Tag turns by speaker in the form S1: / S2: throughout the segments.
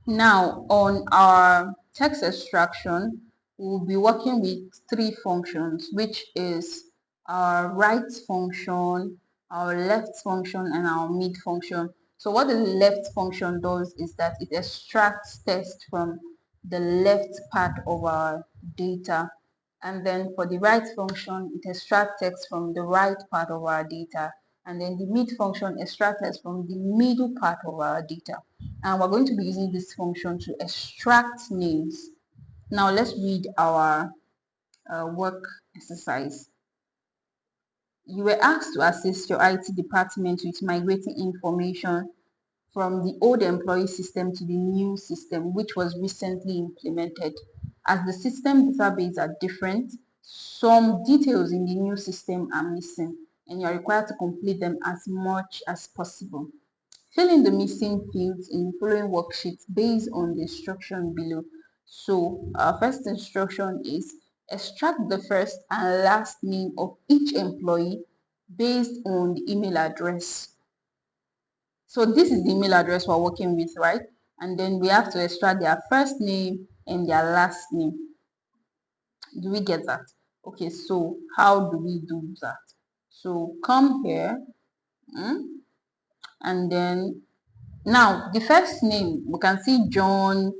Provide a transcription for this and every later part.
S1: Now, on our text extraction, we'll be working with three functions, which is our right function, our left function, and our mid function. So what the left function does is that it extracts text from the left part of our data. And then for the right function, it extracts text from the right part of our data. And then the mid function extracts text from the middle part of our data. And we're going to be using this function to extract names. Now let's read our work exercise. You were asked to assist your IT department with migrating information from the old employee system to the new system, which was recently implemented. As the system database are different, some details in the new system are missing, and you are required to complete them as much as possible. Fill in the missing fields in the following worksheets based on the instruction below. So our first instruction is extract the first and last name of each employee based on the email address. So this is the email address we're working with, right? And then we have to extract their first name and their last name. Do we get that? Okay, so how do we do that? So come here, and then now the first name, we can see John,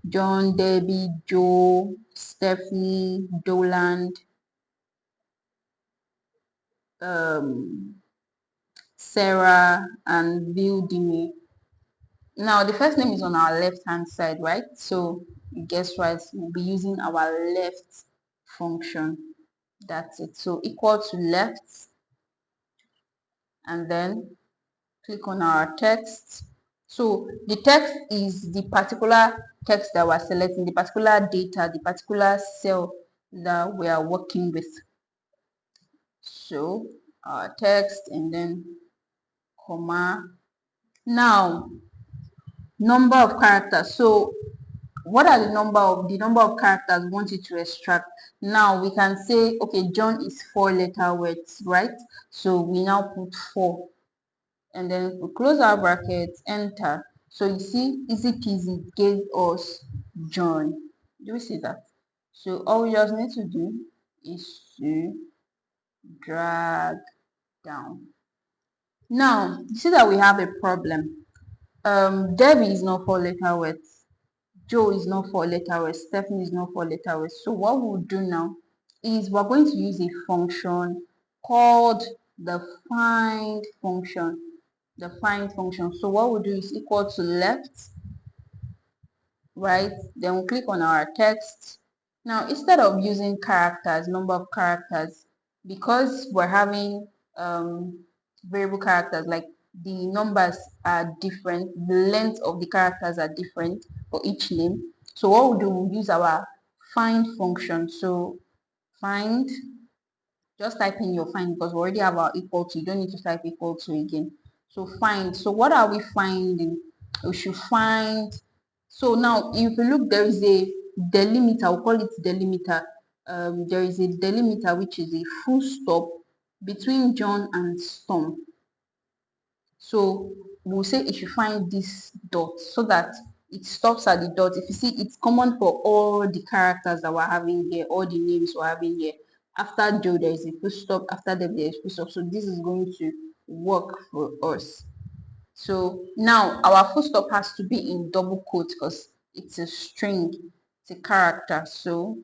S1: Debbie, Joe, Stephanie, Doland, Sarah, and Vildimi. Now the first name is on our left hand side, right? So guess what? We'll be using our left function. That's it. So equal to left, and then click on our text. So the text is the particular text that we're selecting, the particular data, the particular cell that we are working with. So our text and then comma. Now number of characters. So what are the number of characters we want you to extract? Now we can say, okay, John is 4-letter words, right? So we now put 4, and then we close our brackets, enter. So you see, easy peasy, gave us John. Do we see that? So all we just need to do is to drag down. Now you see that we have a problem. Debbie is not 4-letter words. Joe is not 4-letter words. Stephanie is not 4-letter words. So what we'll do now is we're going to use a function called the find function. The find function. So what we'll do is equal to left, right? Then we'll click on our text. Now instead of using characters, number of characters, because we're having variable characters, like the numbers are different, the length of the characters are different for each name. So what we'll do, we'll use our find function. So find, just type in your find because we already have our equal to. You don't need to type equal to again. So find. So what are we finding? We should find. So now if you look, there is a delimiter. We'll call it delimiter. There is a delimiter which is a full stop between John and Storm. So we'll say it should find this dot so that it stops at the dot. If you see, it's common for all the characters that we're having here, all the names we're having here. After Joe, there is a full stop. After them, there is full stop. So this is going to work for us. So now our full stop has to be in double quotes because it's a string, it's a character. So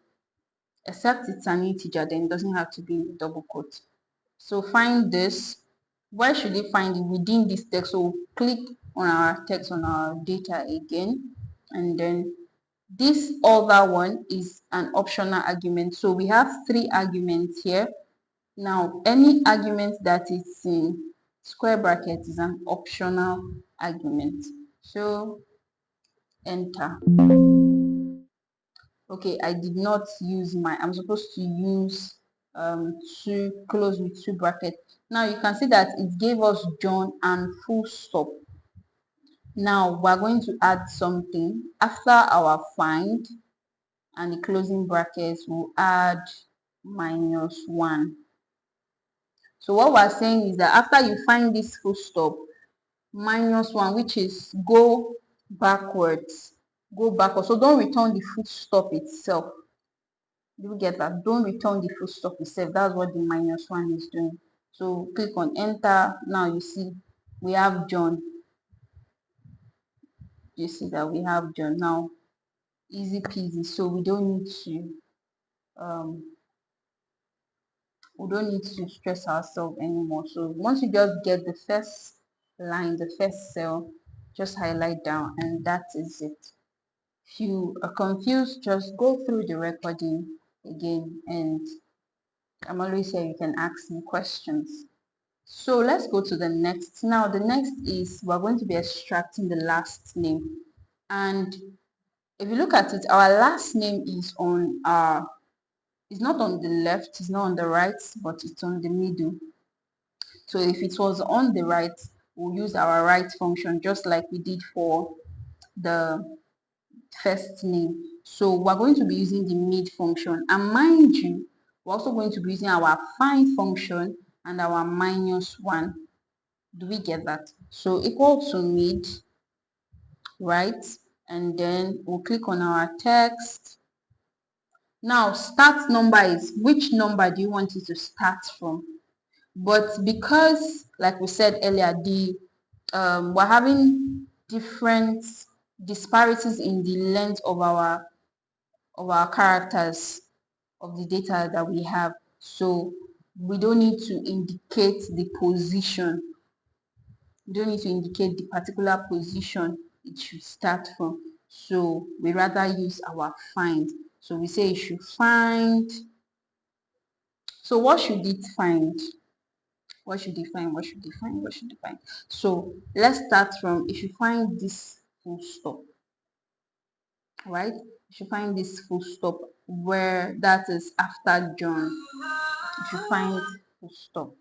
S1: except it's an integer, then it doesn't have to be in double quotes. So find this. Where should they find it? Within this text. So click on our text on our data again, and then this other one is an optional argument. So we have 3 arguments here. Now any argument that is in square brackets is an optional argument. So enter. Okay, I did not use I'm supposed to use to close with 2 brackets. Now you can see that it gave us John and full stop. Now we're going to add something after our find and the closing brackets. We'll add -1. So what we're saying is that after you find this full stop, -1, which is go backwards. go backward. So don't return the full stop itself. You get that? Don't return the full stop itself. That's what the minus one is doing. So click on enter. Now you see we have John. You see that we have John now. Easy peasy. So um we don't need to stress ourselves anymore. So once you just get the first line, the first cell, just highlight down, and that is it. If you are confused, just go through the recording again, and I'm always here. You can ask me questions. So let's go to the next. Now the next is we're going to be extracting the last name. And if you look at it, our last name is on our, it's not on the left, it's not on the right, but it's on the middle. So if it was on the right, we'll use our right function just like we did for the first name. So we're going to be using the mid function. And mind you, we're also going to be using our find function and our minus one. Do we get that? So equal to mid, right? And then we'll click on our text. Now start number is which number do you want it to start from? But because, like we said earlier, we're having different disparities in the length of our characters of the data that we have. So we don't need to indicate the position. We don't need to indicate the particular position it should start from. So we rather use our find. So we say it should find. So what should it find? What should it find? What should it find? What should it find? So let's start from, if you find this full stop, right? You should find this full stop where that is after John. You should find full stop.